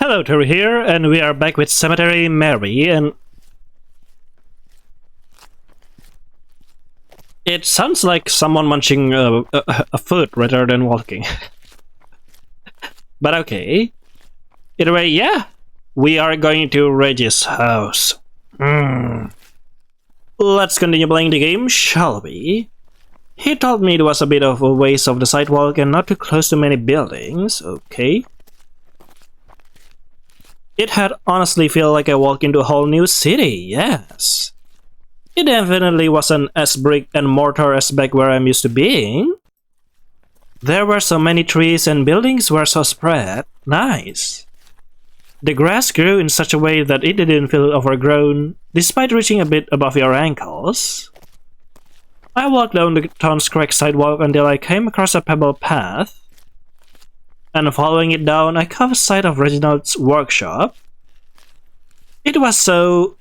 Hello, Terry here, and we are back with Cemetery Mary, and it sounds like someone munching a food rather than walking. But okay. Either way, yeah, we are going to Reggie's house. Let's continue playing the game, shall we? He told me it was a bit of a waste of the sidewalk and not too close to many buildings. Okay. It had honestly felt like I walked into a whole new city, yes. It definitely wasn't as brick and mortar as back where I'm used to being. There were so many trees and buildings were so spread. Nice. The grass grew in such a way that it didn't feel overgrown, despite reaching a bit above your ankles. I walked down the town's cracked sidewalk until I came across a pebble path. And following it down, I caught sight of Reginald's workshop. It was so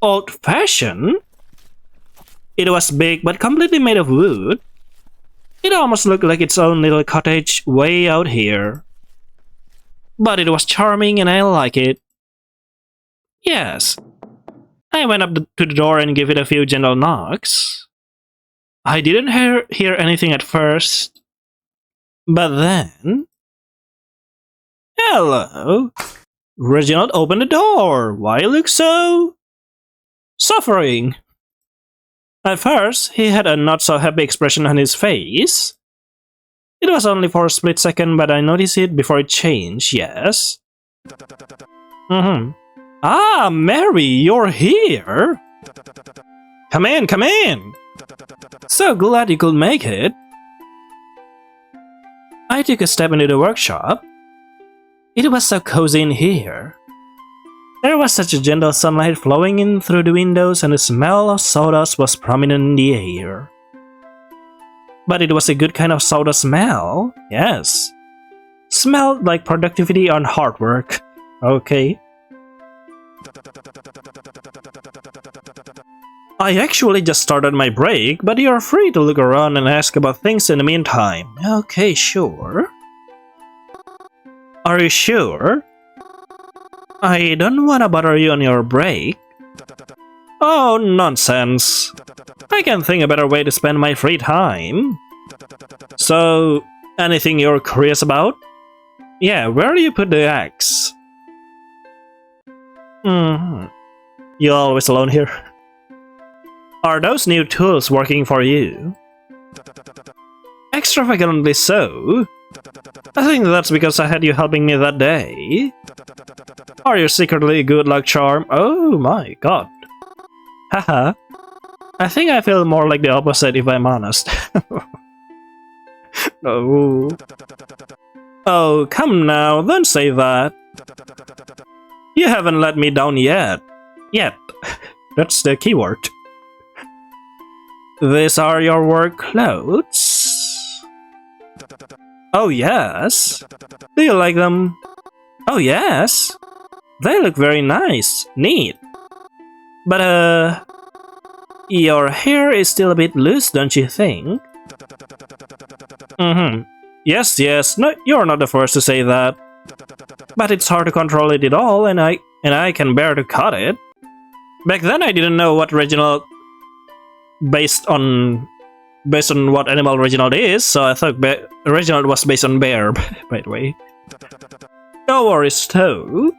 old-fashioned. It was big but completely made of wood. It almost looked like its own little cottage way out here. But it was charming and I like it. Yes. I went up to the door and gave it a few gentle knocks. I didn't hear anything at first. But then... Hello! Reginald opened the door. Why you look so... suffering? At first, he had a not-so-happy expression on his face. It was only for a split second, but I noticed it before it changed, yes? Ah, Mary, you're here! Come in, come in! So glad you could make it. I took a step into the workshop. It was so cozy in here. There was such a gentle sunlight flowing in through the windows and the smell of sawdust was prominent in the air. But it was a good kind of sawdust smell, yes. Smelled like productivity and hard work. Okay. I actually just started my break, but you're free to look around and ask about things in the meantime. Okay, sure. Are you sure? I don't want to bother you on your break. Oh, nonsense. I can think of a better way to spend my free time. So, anything you're curious about? Yeah, where do you put the axe? You always alone here? Are those new tools working for you? Extravagantly so. I think that's because I had you helping me that day. Are you secretly a good luck charm? Oh my god. Haha. I think I feel more like the opposite if I'm honest. No. Oh, come now, don't say that. You haven't let me down yet. Yet. That's the keyword. These are your work clothes? Oh yes. Do you like them? Oh yes. They look very nice. Neat. But your hair is still a bit loose, don't you think? Yes, yes. No, you're not the first to say that. But it's hard to control it at all, and I can bear to cut it. Back then I didn't know what Reginald based on what animal Reginald is, so I thought Reginald was based on bear, by the way. No worries, though.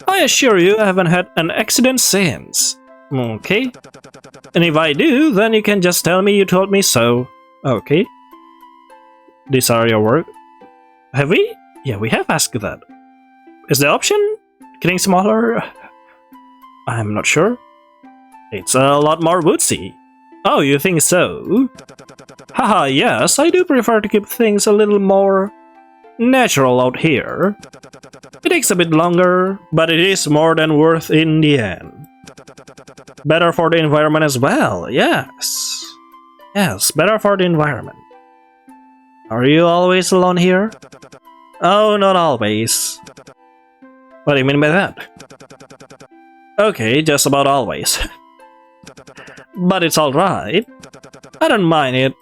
I assure you I haven't had an accident since. Okay. And if I do, then you can just tell me you told me so. Okay. These are your work. Have we? Yeah, we have asked that. Is the option getting smaller? I'm not sure. It's a lot more woodsy. Oh, you think so? Haha, yes, I do prefer to keep things a little more natural out here. It takes a bit longer, but it is more than worth in the end. Better for the environment as well, yes. Yes, better for the environment. Are you always alone here? Oh, not always. What do you mean by that? Okay, just about always. But it's alright. I don't mind it.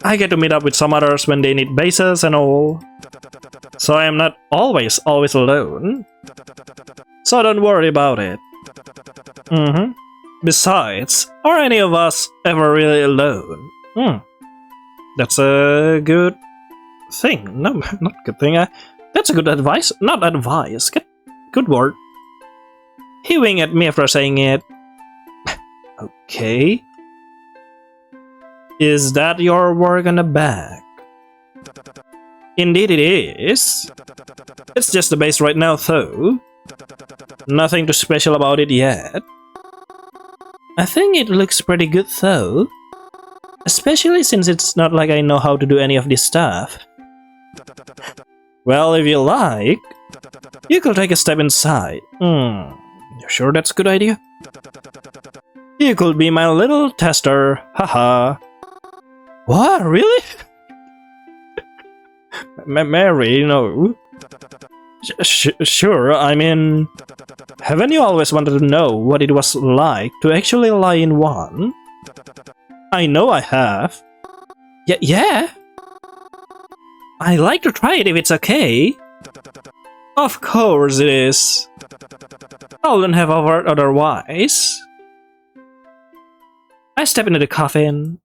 I get to meet up with some others when they need bases and all. So I am not always alone. So don't worry about it. Besides, are any of us ever really alone? That's a good thing. No, not good thing. That's a good advice. Not advice. Good word. He winked at me after saying it. Okay. Is that your work on the back? Indeed it is. It's just the base right now though. Nothing too special about it yet. I think it looks pretty good though. Especially since it's not like I know how to do any of this stuff. Well, if you like, you could take a step inside. You sure that's a good idea? You could be my little tester, haha. What, really? Mary, no. Sure, I mean... Haven't you always wanted to know what it was like to actually lie in one? I know I have. Yeah? I'd like to try it if it's okay. Of course it is. I wouldn't have offered otherwise. I stepped into the coffin.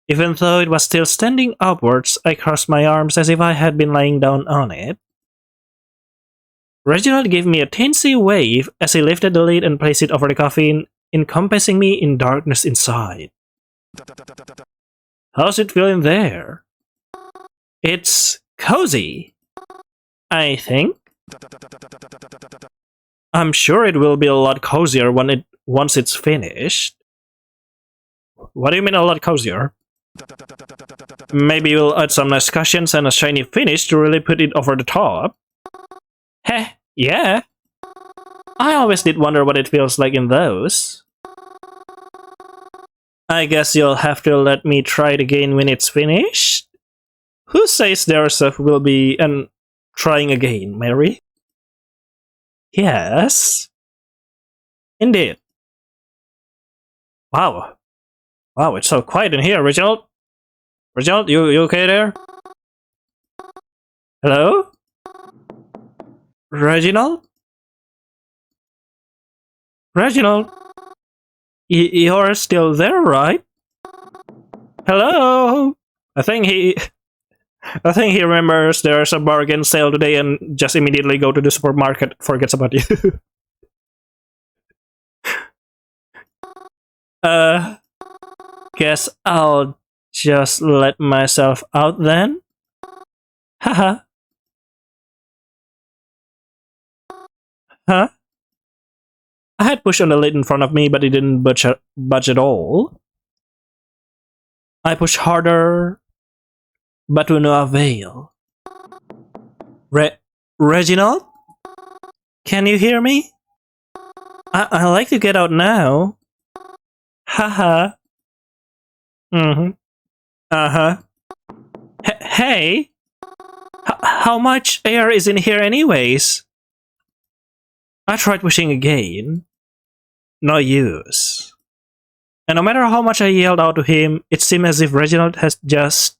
Even though it was still standing upwards, I crossed my arms as if I had been lying down on it. Reginald gave me a teensy wave as he lifted the lid and placed it over the coffin, encompassing me in darkness inside. How's it feeling there? It's cozy, I think. I'm sure it will be a lot cozier once it's finished. What do you mean a lot cozier? Maybe we'll add some nice cushions and a shiny finish to really put it over the top. Heh, yeah. I always did wonder what it feels like in those. I guess you'll have to let me try it again when it's finished. Who says their stuff will be trying again, Mary? Yes. Indeed. Wow. Wow, it's so quiet in here, Reginald. Reginald, you okay there? Hello? Reginald? Reginald? You're still there, right? Hello? I think he remembers there's a bargain sale today and just immediately go to the supermarket, forgets about you. Guess I'll just let myself out then? Haha. Huh? I had pushed on the lid in front of me, but it didn't budge at all. I pushed harder, but to no avail. Reginald? Can you hear me? I like to get out now. Haha. Uh-huh. Hey! How much air is in here anyways? I tried pushing again. No use. And no matter how much I yelled out to him, it seemed as if Reginald has just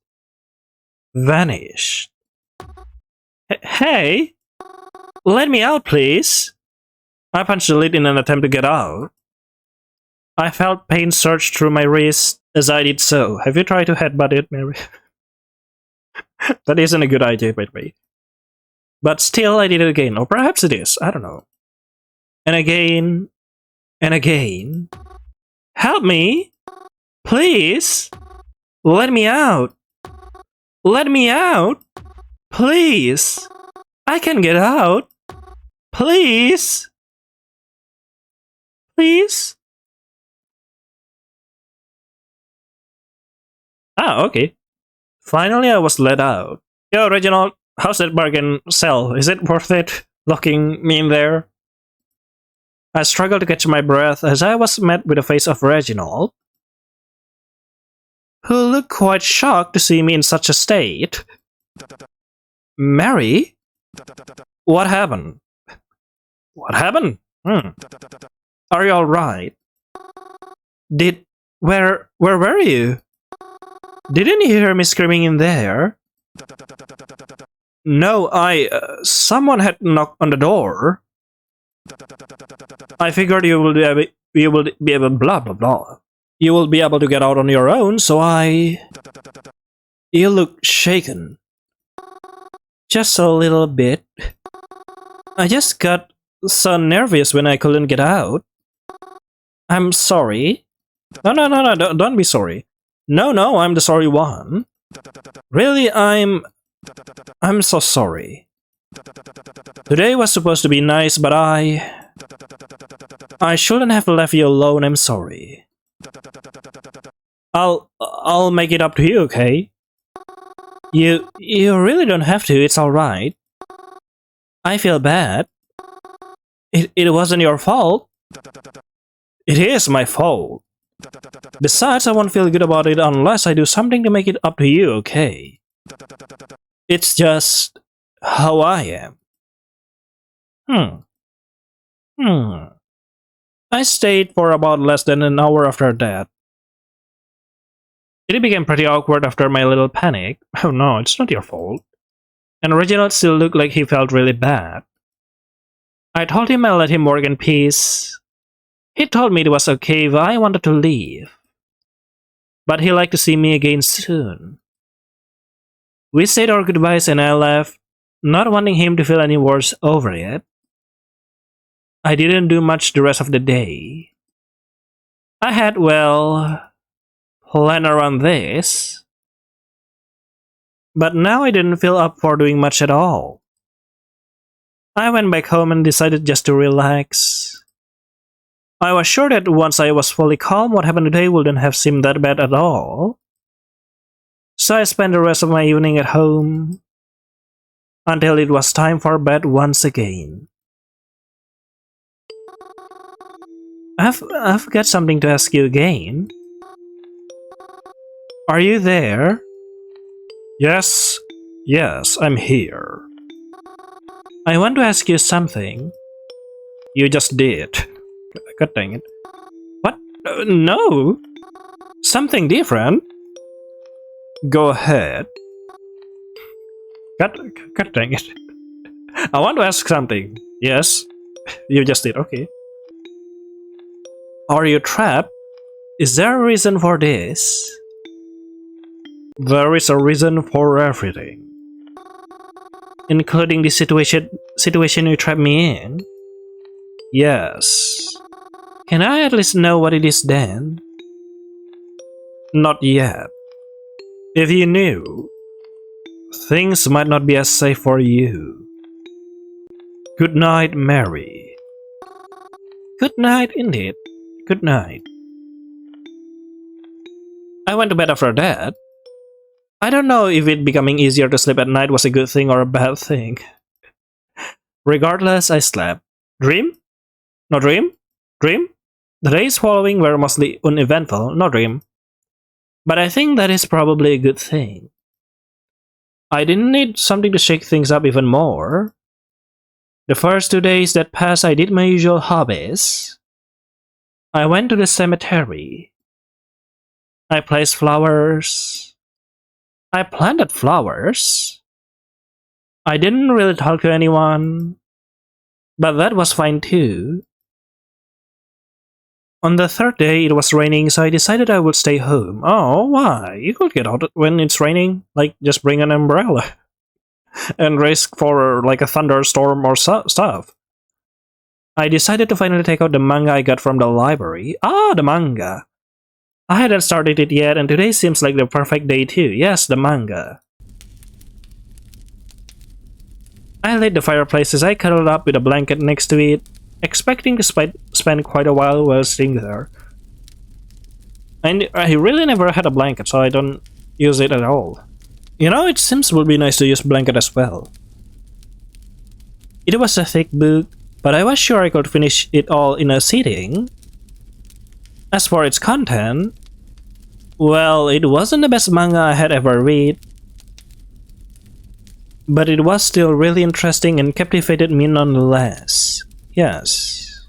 vanished. Hey! Let me out, please! I punched the lid in an attempt to get out. I felt pain surge through my wrist as I did so. Have you tried to headbutt it, Mary? That isn't a good idea, by the way. But still, I did it again. Or perhaps it is. I don't know. And again. And again. Help me! Please! Let me out! Let me out! Please! I can get out! Please! Please? Ah, okay. Finally, I was let out. Yo, Reginald, how's that bargain sell? Is it worth it, locking me in there? I struggled to catch my breath as I was met with the face of Reginald, who looked quite shocked to see me in such a state. Mary? What happened? What happened? Are you alright? Where were you? Didn't you hear me screaming in there? No, someone had knocked on the door. I figured you will be able blah blah blah. You will be able to get out on your own, so I... You look shaken. Just a little bit. I just got so nervous when I couldn't get out. I'm sorry. No, don't be sorry. No, I'm the sorry one. Really, I'm so sorry. Today was supposed to be nice, but I shouldn't have left you alone. I'm sorry. I'll make it up to you, okay? You really don't have to. It's all right. I feel bad. It wasn't your fault. It is my fault. Besides, I won't feel good about it unless I do something to make it up to you, okay? It's just how I am. I stayed for about less than an hour after that. It became pretty awkward after my little panic. Oh no, it's not your fault. And Reginald still looked like he felt really bad. I told him I'll let him work in peace. He told me it was okay if I wanted to leave. But he'd like to see me again soon. We said our goodbyes and I left, not wanting him to feel any worse over it. I didn't do much the rest of the day. I had, well, planned around this. But now I didn't feel up for doing much at all. I went back home and decided just to relax. I was sure that once I was fully calm, what happened today wouldn't have seemed that bad at all. So I spent the rest of my evening at home until it was time for bed once again. I've got something to ask you again. Are you there? Yes, I'm here. I want to ask you something. You just did. God dang it. What? No. Something different. Go ahead. God dang it. I want to ask something. Yes. You just did. Okay. Are you trapped? Is there a reason for this? There is a reason for everything. Including the situation you trapped me in? Yes. Can I at least know what it is then? Not yet. If you knew, things might not be as safe for you. Good night, Mary. Good night, indeed. Good night. I went to bed after that. I don't know if it becoming easier to sleep at night was a good thing or a bad thing. Regardless, I slept. Dream? No dream? Dream? The days following were mostly uneventful, no dream. But I think that is probably a good thing. I didn't need something to shake things up even more. The first 2 days that passed, I did my usual hobbies. I went to the cemetery. I placed flowers. I planted flowers. I didn't really talk to anyone, but that was fine too. On the third day, it was raining, so I decided I would stay home. Oh, why? You could get out when it's raining. Like, just bring an umbrella. And risk for, like, a thunderstorm or stuff. I decided to finally take out the manga I got from the library. Ah, the manga. I hadn't started it yet, and today seems like the perfect day too. Yes, the manga. I lit the fireplace as I cuddled up with a blanket next to it, expecting to spend quite a while sitting there. And I really never had a blanket, so I don't use it at all. You know, it seems would be nice to use blanket as well. It was a thick book, but I was sure I could finish it all in a sitting. As for its content, well, it wasn't the best manga I had ever read, but it was still really interesting and captivated me nonetheless. Yes.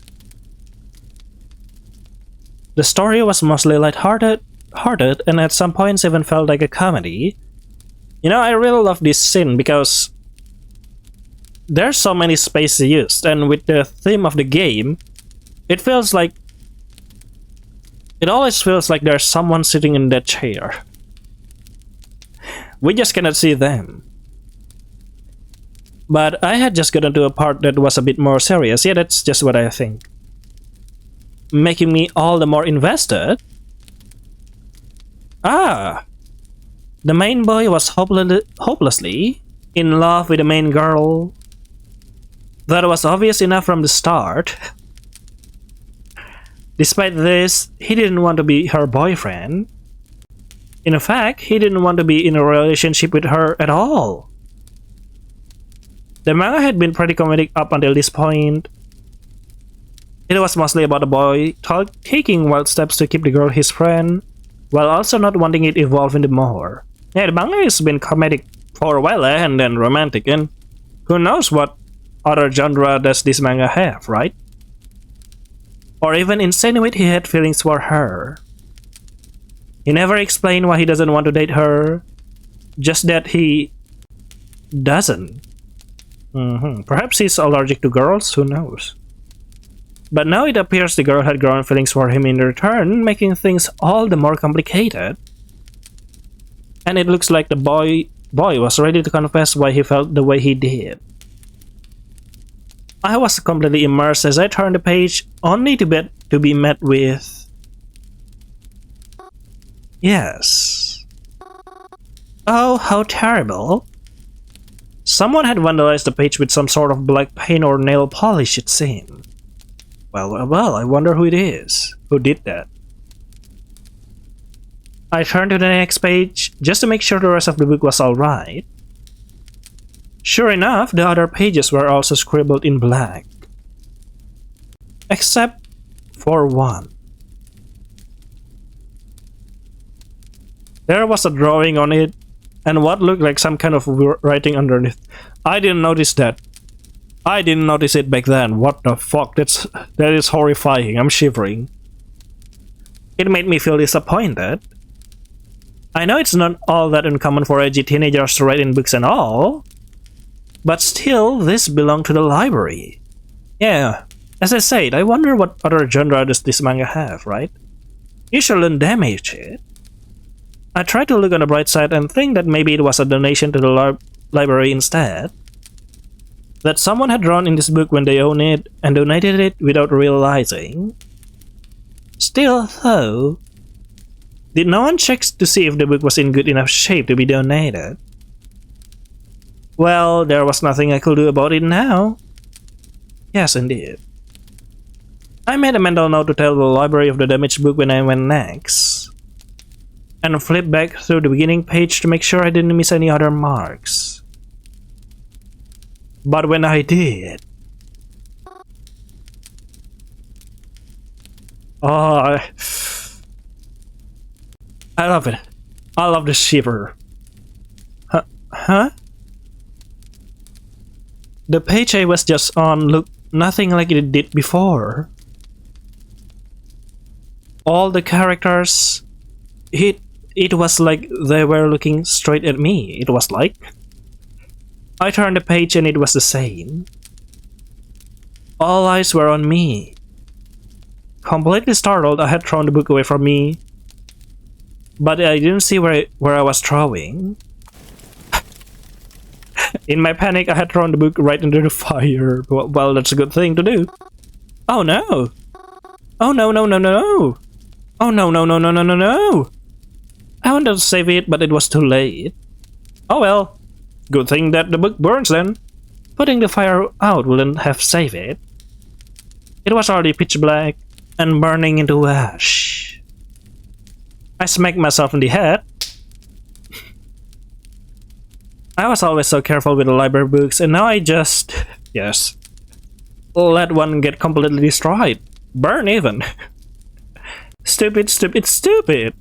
The story was mostly lighthearted, and at some points even felt like a comedy. You know, I really love this scene because there's so many spaces used, and with the theme of the game, it always feels like there's someone sitting in that chair. We just cannot see them. But I had just gotten to a part that was a bit more serious. Yeah, that's just what I think. Making me all the more invested. Ah! The main boy was hopelessly in love with the main girl. That was obvious enough from the start. Despite this, he didn't want to be her boyfriend. In fact, he didn't want to be in a relationship with her at all. The manga had been pretty comedic up until this point. It was mostly about the boy taking wild steps to keep the girl his friend, while also not wanting it evolve into more. Yeah, the manga has been comedic for a while and then romantic, and who knows what other genre does this manga have, right? Or even insinuate he had feelings for her. He never explained why he doesn't want to date her, just that he doesn't. Perhaps he's allergic to girls, who knows? But now it appears the girl had grown feelings for him in return, making things all the more complicated. And it looks like the boy was ready to confess why he felt the way he did. I was completely immersed as I turned the page, only to be met with... Yes. Oh, how terrible. Someone had vandalized the page with some sort of black paint or nail polish, it seemed. Well, I wonder who it is. Who did that? I turned to the next page, just to make sure the rest of the book was alright. Sure enough, the other pages were also scribbled in black. Except for one. There was a drawing on it, and what looked like some kind of writing underneath. I didn't notice that. I didn't notice it back then. What the fuck? That is horrifying. I'm shivering. It made me feel disappointed. I know it's not all that uncommon for edgy teenagers to write in books and all, but still, this belonged to the library. Yeah, as I said, I wonder what other genre does this manga have, right? You shouldn't damage it. I tried to look on the bright side and think that maybe it was a donation to the library instead. That someone had drawn in this book when they owned it and donated it without realizing. Still, though, did no one check to see if the book was in good enough shape to be donated? Well, there was nothing I could do about it now. Yes, indeed. I made a mental note to tell the library of the damaged book when I went next, and flipped back through the beginning page to make sure I didn't miss any other marks. But when I did... Oh, I love it. I love the shiver. Huh? The page I was just on looked nothing like it did before. All the characters... It was like they were looking straight at me. It was like... I turned the page and it was the same. All eyes were on me. Completely startled, I had thrown the book away from me. But I didn't see where I was throwing. In my panic, I had thrown the book right into the fire. Well, that's a good thing to do. Oh no! Oh no no no no no! Oh no no no no no no no! I wanted to save it, but it was too late. Oh well. Good thing that the book burns then. Putting the fire out wouldn't have saved it. It was already pitch black and burning into ash. I smacked myself in the head. I was always so careful with the library books, and now I just... yes. Let one get completely destroyed. Burn even. Stupid, stupid, stupid.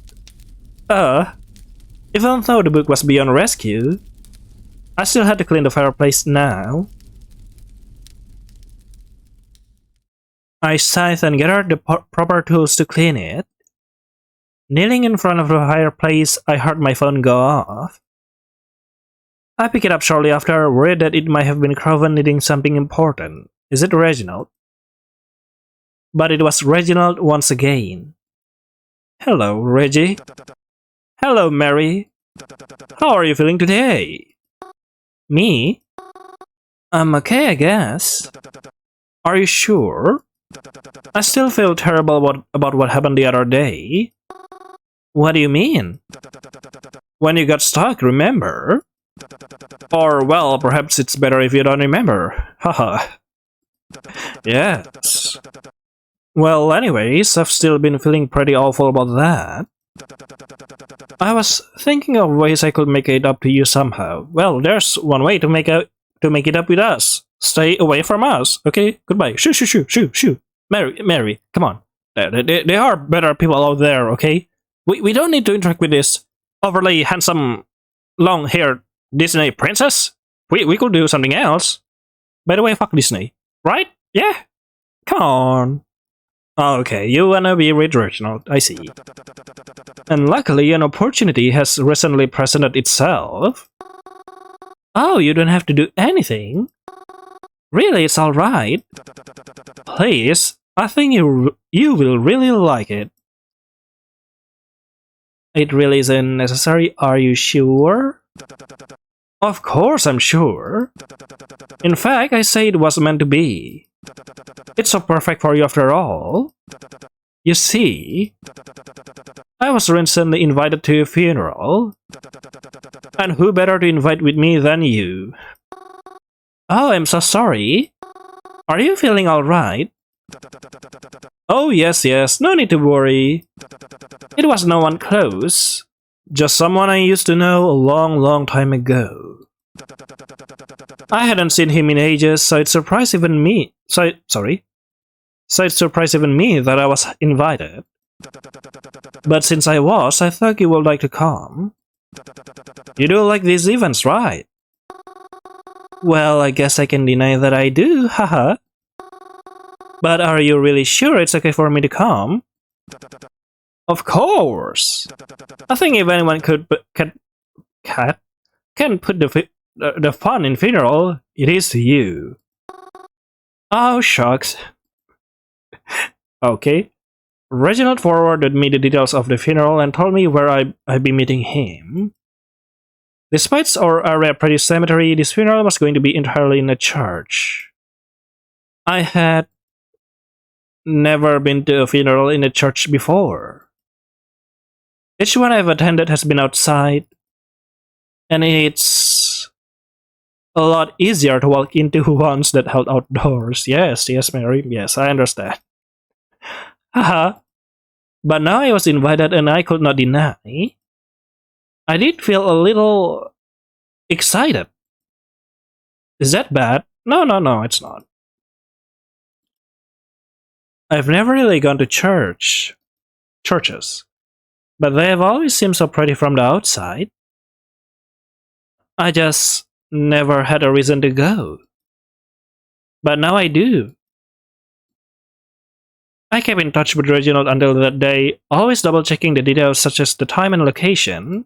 Even though the book was beyond rescue, I still had to clean the fireplace now. I scythed and gathered the proper tools to clean it. Kneeling in front of the fireplace, I heard my phone go off. I picked it up shortly after, worried that it might have been Croven needing something important. Is it Reginald? But it was Reginald once again. Hello, Reggie. Hello, Mary. How are you feeling today? Me? I'm okay, I guess. Are you sure? I still feel terrible about what happened the other day. What do you mean? When you got stuck, remember? Or, well, perhaps it's better if you don't remember. Haha. Yes. Well, anyways, I've still been feeling pretty awful about that. I was thinking of ways I could make it up to you somehow. Well, there's one way to make it up with us. Stay away from us, okay? Goodbye. Shoo, shoo, shoo, shoo, shoo. Mary, come on. There are better people out there, okay? We don't need to interact with this overly handsome, long-haired Disney princess. We could do something else. By the way, fuck Disney. Right? Yeah? Come on. Okay, you wanna be with Reginald, I see. And luckily, an opportunity has recently presented itself. Oh, you don't have to do anything? Really, it's alright. Please, I think you will really like it. It really isn't necessary, are you sure? Of course I'm sure. In fact, I say it was meant to be. It's so perfect for you after all. You see, I was recently invited to a funeral. And who better to invite with me than you? Oh, I'm so sorry. Are you feeling alright? Oh, yes, no need to worry. It was no one close. Just someone I used to know a long time ago. I hadn't seen him in ages, so it surprised even me. So it surprised even me that I was invited. But since I was, I thought you would like to come. You do like these events, right? Well, I guess I can deny that I do, haha. But are you really sure it's okay for me to come? Of course! I think if anyone can put the fun in funeral, it is you. Oh, shucks. Okay. Reginald forwarded me the details of the funeral and told me where I'd be meeting him. Despite our area pretty cemetery, this funeral was going to be entirely in a church. I had never been to a funeral in a church before. Each one I've attended has been outside, and it's a lot easier to walk into ones that held outdoors. Yes, Mary, yes, I understand. Haha. But now I was invited and I could not deny. I did feel a little excited. Is that bad? No, it's not. I've never really gone to churches, but they have always seemed so pretty from the outside. I just never had a reason to go. But now I do. I kept in touch with Reginald until that day, always double-checking the details such as the time and location.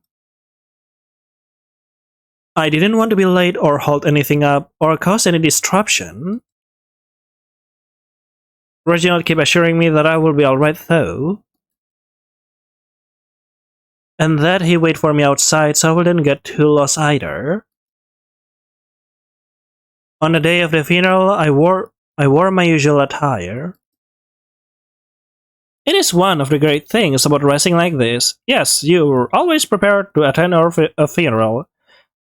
I didn't want to be late or hold anything up or cause any disruption. Reginald kept assuring me that I will be alright though, and that he'd wait for me outside so I wouldn't get too lost either. On the day of the funeral, I wore my usual attire. It is one of the great things about racing like this. Yes, you're always prepared to attend a funeral,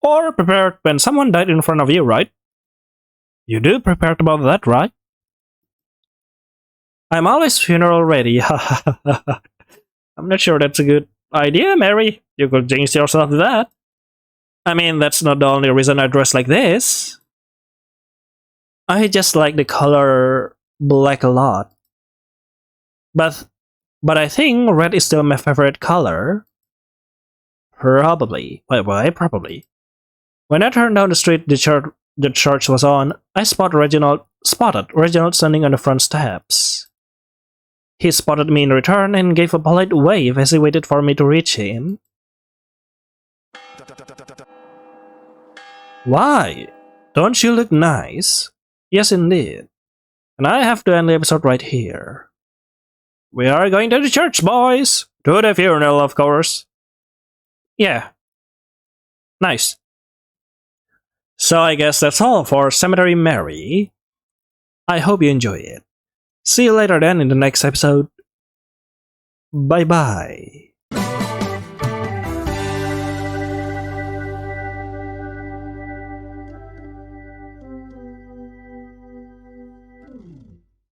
or prepared when someone died in front of you, right? You do prepared about that, right? I'm always funeral ready. I'm not sure that's a good idea, Mary. You could jinx yourself with that. I mean, that's not the only reason I dress like this. I just like the color black a lot. But I think red is still my favorite color. Probably. Why probably? When I turned down the street the church was on, I spotted Reginald standing on the front steps. He spotted me in return and gave a polite wave as he waited for me to reach him. Why? Don't you look nice? Yes, indeed. And I have to end the episode right here. We are going to the church, boys! To the funeral, of course. Yeah. Nice. So I guess that's all for Cemetery Mary. I hope you enjoy it. See you later then in the next episode. Bye bye.